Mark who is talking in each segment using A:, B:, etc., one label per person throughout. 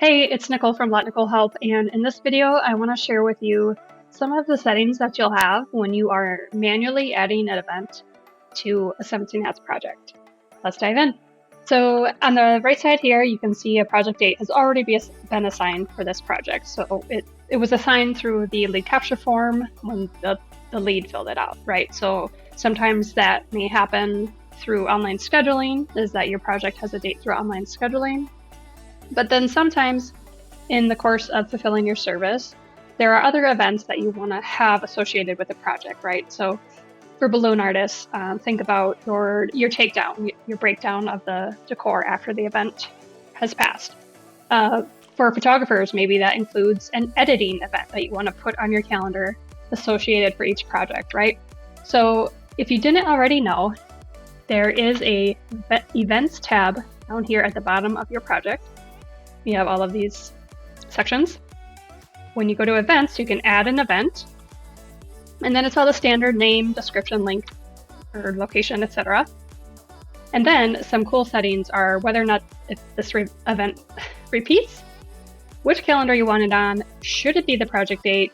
A: Hey, it's Nicole from Let Nicole Help, and in this video, I want to share with you some of the settings that you'll have when you are manually adding an event to a 17 Hats project. Let's dive in. So on the right side here, you can see a project date has already been assigned for this project. So it was assigned through the lead capture form when the lead filled it out, right? So sometimes that may happen through online scheduling, is that your project has a date through online scheduling. But then sometimes in the course of fulfilling your service, there are other events that you want to have associated with the project, right? So for balloon artists, think about your takedown, your breakdown of the decor after the event has passed. For photographers, maybe that includes an editing event that you want to put on your calendar associated for each project, right? So if you didn't already know, there is a events tab down here at the bottom of your project. You have all of these sections. When you go to events, you can add an event, and then it's all the standard name, description, link, or location, etc. And then some cool settings are whether or not if this event repeats, which calendar you want it on, should it be the project date,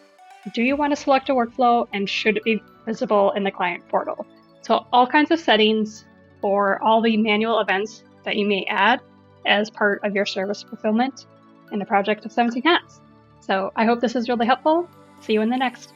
A: do you want to select a workflow, and should it be visible in the client portal. So all kinds of settings for all the manual events that you may add as part of your service fulfillment in the project of 17 Hats. So I hope this is really helpful. See you in the next.